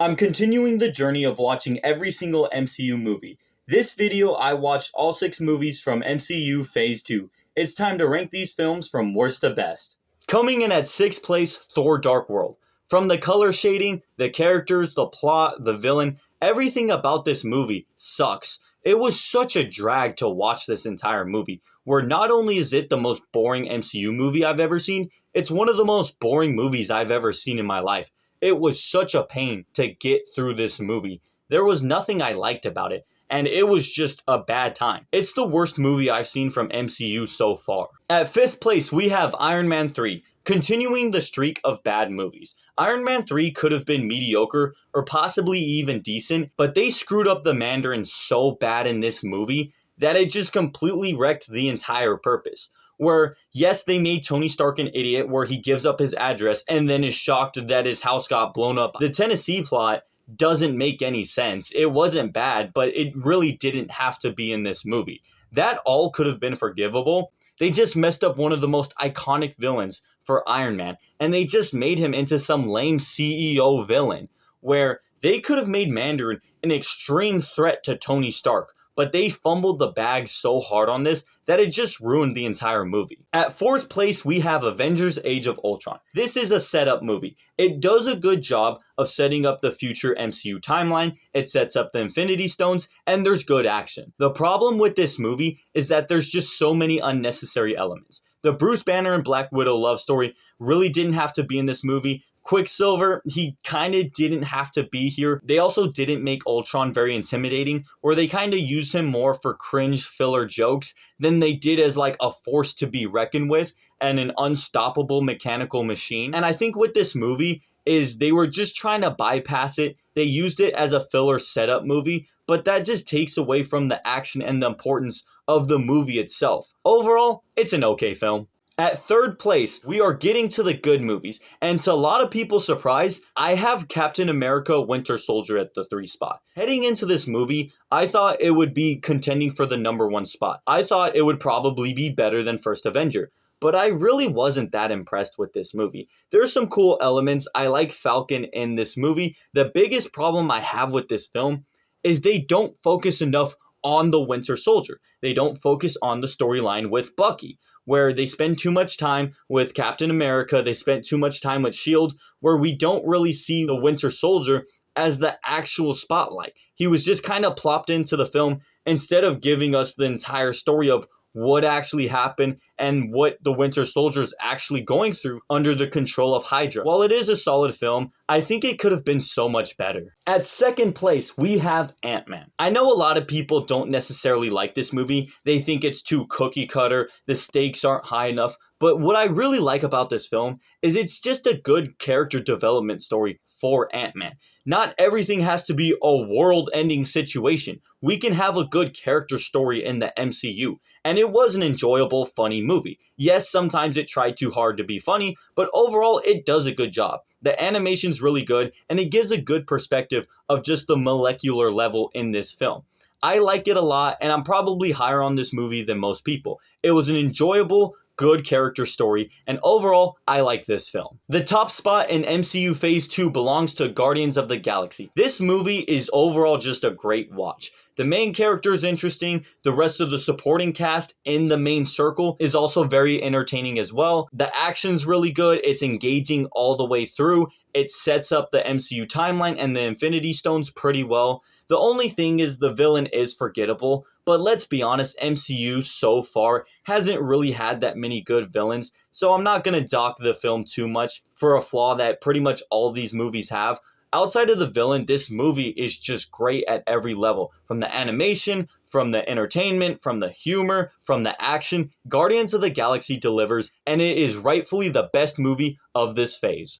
I'm continuing the journey of watching every single MCU movie. This video, I watched all 6 movies from MCU Phase 2. It's time to rank these films from worst to best. Coming in at 6th place, Thor Dark World. From the color shading, the characters, the plot, the villain, everything about this movie sucks. It was such a drag to watch this entire movie, where not only is it the most boring MCU movie I've ever seen, it's one of the most boring movies I've ever seen in my life. It was such a pain to get through this movie. There was nothing I liked about it, and it was just a bad time. It's the worst movie I've seen from MCU so far. At 5th place, we have Iron Man 3, continuing the streak of bad movies. Iron Man 3 could have been mediocre or possibly even decent, but they screwed up the Mandarin so bad in this movie that it just completely wrecked the entire purpose. Where, yes, they made Tony Stark an idiot where he gives up his address and then is shocked that his house got blown up. The Tennessee plot doesn't make any sense. It wasn't bad, but it really didn't have to be in this movie. That all could have been forgivable. They just messed up one of the most iconic villains for Iron Man, and they just made him into some lame CEO villain, where they could have made Mandarin an extreme threat to Tony Stark, but they fumbled the bag so hard on this that it just ruined the entire movie. At 4th place, we have Avengers Age of Ultron. This is a setup movie. It does a good job of setting up the future MCU timeline, it sets up the Infinity Stones, and there's good action. The problem with this movie is that there's just so many unnecessary elements. The Bruce Banner and Black Widow love story really didn't have to be in this movie. Quicksilver, he kind of didn't have to be here. They also didn't make Ultron very intimidating, where they kind of used him more for cringe filler jokes than they did as like a force to be reckoned with and an unstoppable mechanical machine. And I think with this movie is they were just trying to bypass it. They used it as a filler setup movie, but that just takes away from the action and the importance of the movie itself. Overall, it's an okay film. At 3rd place, we are getting to the good movies, and to a lot of people's surprise, I have Captain America Winter Soldier at the 3 spot. Heading into this movie, I thought it would be contending for the number 1 spot. I thought it would probably be better than First Avenger, but I really wasn't that impressed with this movie. There's some cool elements. I like Falcon in this movie. The biggest problem I have with this film is they don't focus enough on the Winter Soldier. They don't focus on the storyline with Bucky, where they spend too much time with Captain America, they spent too much time with S.H.I.E.L.D., where we don't really see the Winter Soldier as the actual spotlight. He was just kind of plopped into the film instead of giving us the entire story of what actually happened and what the Winter Soldier is actually going through under the control of Hydra. While it is a solid film, I think it could have been so much better. At 2nd place, we have Ant-Man. I know a lot of people don't necessarily like this movie. They think it's too cookie cutter, the stakes aren't high enough, but what I really like about this film is it's just a good character development story for Ant-Man. Not everything has to be a world-ending situation. We can have a good character story in the MCU, and it was an enjoyable, funny movie. Yes, sometimes it tried too hard to be funny, but overall it does a good job. The animation's really good, and it gives a good perspective of just the molecular level in this film. I like it a lot, and I'm probably higher on this movie than most people. It was an enjoyable, good character story, and overall, I like this film. The top spot in MCU Phase 2 belongs to Guardians of the Galaxy. This movie is overall just a great watch. The main character is interesting, the rest of the supporting cast in the main circle is also very entertaining as well. The action's really good, it's engaging all the way through, it sets up the MCU timeline and the Infinity Stones pretty well. The only thing is the villain is forgettable, but let's be honest, MCU so far hasn't really had that many good villains, so I'm not going to dock the film too much for a flaw that pretty much all these movies have. Outside of the villain, this movie is just great at every level. From the animation, from the entertainment, from the humor, from the action, Guardians of the Galaxy delivers, and it is rightfully the best movie of this phase.